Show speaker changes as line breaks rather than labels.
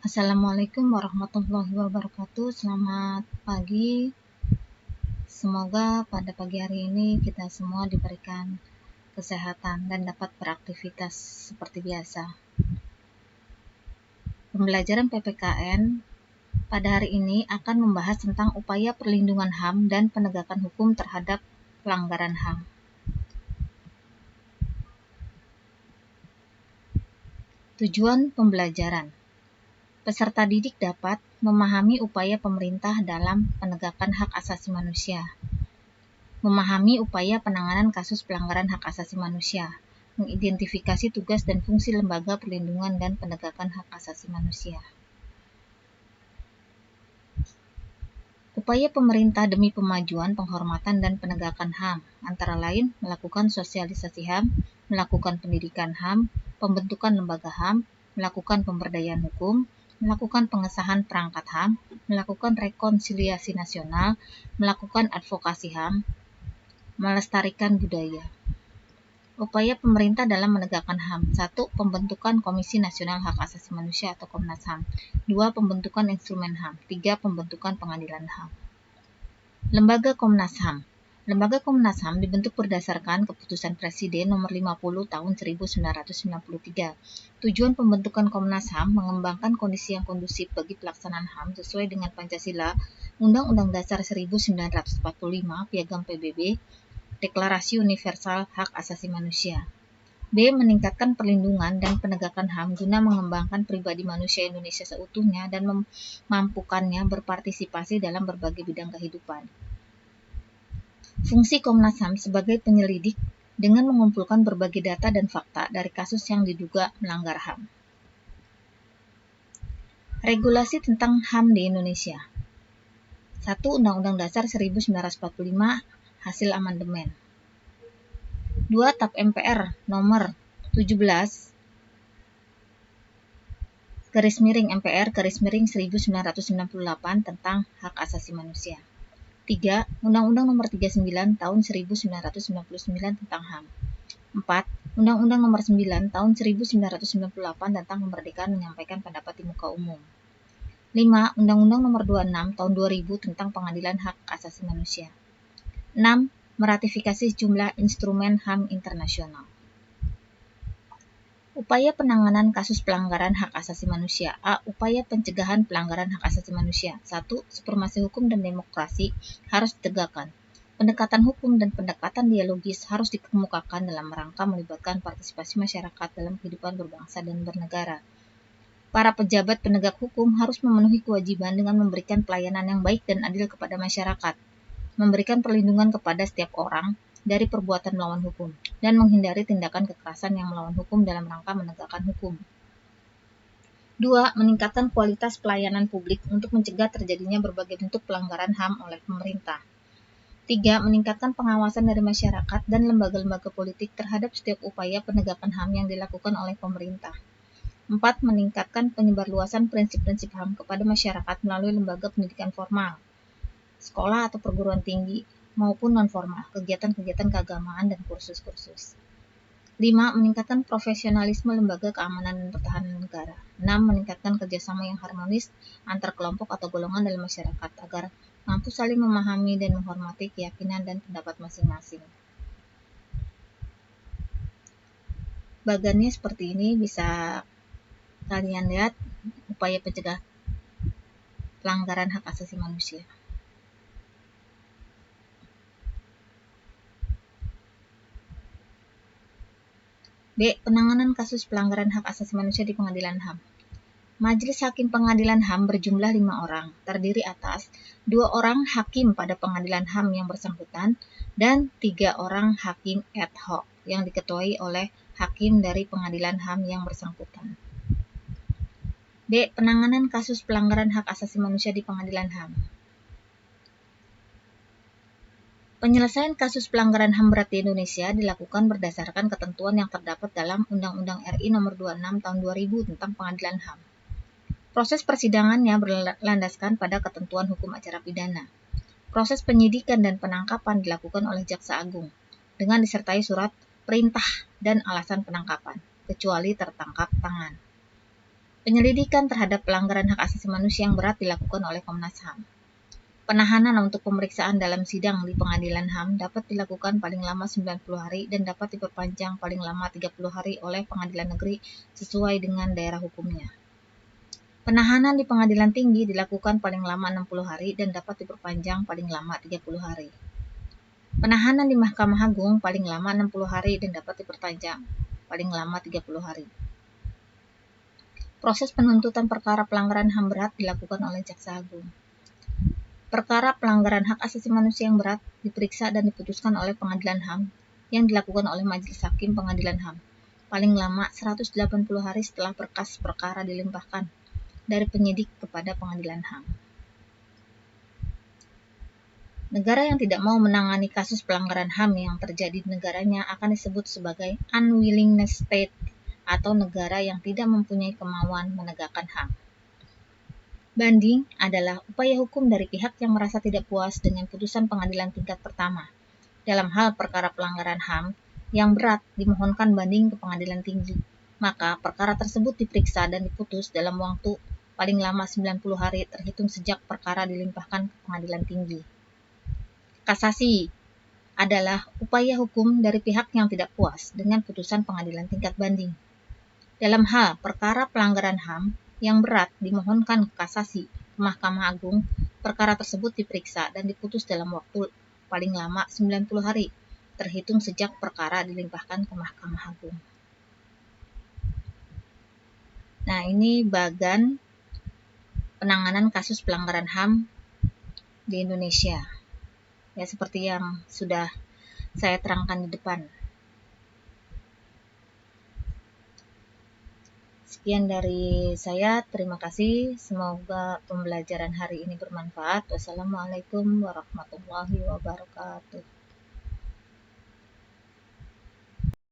Assalamualaikum warahmatullahi wabarakatuh. Selamat pagi. Semoga pada pagi hari ini kita semua diberikan kesehatan dan dapat beraktivitas seperti biasa. Pembelajaran PPKN pada hari ini akan membahas tentang upaya perlindungan HAM dan penegakan hukum terhadap pelanggaran HAM. Tujuan pembelajaran: peserta didik dapat memahami upaya pemerintah dalam penegakan hak asasi manusia, memahami upaya penanganan kasus pelanggaran hak asasi manusia, mengidentifikasi tugas dan fungsi lembaga perlindungan dan penegakan hak asasi manusia. Upaya pemerintah demi pemajuan, penghormatan, dan penegakan HAM, antara lain melakukan sosialisasi HAM, melakukan pendidikan HAM, pembentukan lembaga HAM, melakukan pemberdayaan hukum, melakukan pengesahan perangkat HAM, melakukan rekonsiliasi nasional, melakukan advokasi HAM, melestarikan budaya. Upaya pemerintah dalam menegakkan HAM: 1. Pembentukan Komisi Nasional Hak Asasi Manusia atau Komnas HAM. 2. Pembentukan instrumen HAM. 3. Pembentukan pengadilan HAM. Lembaga Komnas HAM. Lembaga Komnas HAM dibentuk berdasarkan Keputusan Presiden Nomor 50 Tahun 1993. Tujuan pembentukan Komnas HAM mengembangkan kondisi yang kondusif bagi pelaksanaan HAM sesuai dengan Pancasila, Undang-Undang Dasar 1945, Piagam PBB, Deklarasi Universal Hak Asasi Manusia. B. Meningkatkan perlindungan dan penegakan HAM guna mengembangkan pribadi manusia Indonesia seutuhnya dan memampukannya berpartisipasi dalam berbagai bidang kehidupan. Fungsi Komnas HAM sebagai penyelidik dengan mengumpulkan berbagai data dan fakta dari kasus yang diduga melanggar HAM. Regulasi tentang HAM di Indonesia. 1. Undang-Undang Dasar 1945 hasil amandemen. 2. TAP MPR nomor 17 /MPR 1998 tentang hak asasi manusia. 3. Undang-Undang nomor 39 tahun 1999 tentang HAM. 4. Undang-Undang nomor 9 tahun 1998 tentang kemerdekaan menyampaikan pendapat di muka umum. 5. Undang-Undang nomor 26 tahun 2000 tentang pengadilan hak asasi manusia. 6. Meratifikasi sejumlah instrumen HAM internasional. Upaya penanganan kasus pelanggaran hak asasi manusia. A. Upaya pencegahan pelanggaran hak asasi manusia. 1. Supremasi hukum dan demokrasi harus ditegakkan. Pendekatan hukum dan pendekatan dialogis harus dikemukakan dalam rangka melibatkan partisipasi masyarakat dalam kehidupan berbangsa dan bernegara. Para pejabat penegak hukum harus memenuhi kewajiban dengan memberikan pelayanan yang baik dan adil kepada masyarakat, memberikan perlindungan kepada setiap orang dari perbuatan melawan hukum, dan menghindari tindakan kekerasan yang melawan hukum dalam rangka menegakkan hukum. 2. Meningkatkan kualitas pelayanan publik untuk mencegah terjadinya berbagai bentuk pelanggaran HAM oleh pemerintah. 3. Meningkatkan pengawasan dari masyarakat dan lembaga-lembaga politik terhadap setiap upaya penegakan HAM yang dilakukan oleh pemerintah. 4. Meningkatkan penyebarluasan prinsip-prinsip HAM kepada masyarakat melalui lembaga pendidikan formal, sekolah atau perguruan tinggi, maupun non-formal, kegiatan-kegiatan keagamaan, dan kursus-kursus. 5. Meningkatkan profesionalisme lembaga keamanan dan pertahanan negara. 6. Meningkatkan kerjasama yang harmonis antar kelompok atau golongan dalam masyarakat agar mampu saling memahami dan menghormati keyakinan dan pendapat masing-masing. Bagannya seperti ini, bisa kalian lihat upaya pencegah pelanggaran hak asasi manusia. B. Penanganan kasus pelanggaran hak asasi manusia di pengadilan HAM. Majelis Hakim Pengadilan HAM berjumlah 5 orang, terdiri atas 2 orang hakim pada pengadilan HAM yang bersangkutan dan 3 orang hakim ad hoc yang diketuai oleh hakim dari pengadilan HAM yang bersangkutan. B. Penanganan kasus pelanggaran hak asasi manusia di pengadilan HAM. Penyelesaian kasus pelanggaran HAM berat di Indonesia dilakukan berdasarkan ketentuan yang terdapat dalam Undang-Undang RI Nomor 26 Tahun 2000 tentang Pengadilan HAM. Proses persidangannya berlandaskan pada ketentuan hukum acara pidana. Proses penyidikan dan penangkapan dilakukan oleh Jaksa Agung dengan disertai surat perintah dan alasan penangkapan, kecuali tertangkap tangan. Penyelidikan terhadap pelanggaran hak asasi manusia yang berat dilakukan oleh Komnas HAM. Penahanan untuk pemeriksaan dalam sidang di Pengadilan HAM dapat dilakukan paling lama 90 hari dan dapat diperpanjang paling lama 30 hari oleh Pengadilan Negeri sesuai dengan daerah hukumnya. Penahanan di Pengadilan Tinggi dilakukan paling lama 60 hari dan dapat diperpanjang paling lama 30 hari. Penahanan di Mahkamah Agung paling lama 60 hari dan dapat diperpanjang paling lama 30 hari. Proses penuntutan perkara pelanggaran HAM berat dilakukan oleh Jaksa Agung. Perkara pelanggaran hak asasi manusia yang berat diperiksa dan diputuskan oleh Pengadilan HAM yang dilakukan oleh Majelis Hakim Pengadilan HAM paling lama 180 hari setelah berkas perkara dilimpahkan dari penyidik kepada Pengadilan HAM. Negara yang tidak mau menangani kasus pelanggaran HAM yang terjadi di negaranya akan disebut sebagai unwillingness state atau negara yang tidak mempunyai kemauan menegakkan HAM. Banding adalah upaya hukum dari pihak yang merasa tidak puas dengan putusan pengadilan tingkat pertama. Dalam hal perkara pelanggaran HAM yang berat dimohonkan banding ke pengadilan tinggi, maka perkara tersebut diperiksa dan diputus dalam waktu paling lama 90 hari terhitung sejak perkara dilimpahkan ke pengadilan tinggi. Kasasi adalah upaya hukum dari pihak yang tidak puas dengan putusan pengadilan tingkat banding. Dalam hal perkara pelanggaran HAM yang berat dimohonkan kasasi ke Mahkamah Agung, perkara tersebut diperiksa dan diputus dalam waktu paling lama 90 hari terhitung sejak perkara dilimpahkan ke Mahkamah Agung. Nah, ini bagan penanganan kasus pelanggaran HAM di Indonesia. Ya, seperti yang sudah saya terangkan di depan. Sekian dari saya, terima kasih. Semoga pembelajaran hari ini bermanfaat. Wassalamualaikum warahmatullahi wabarakatuh.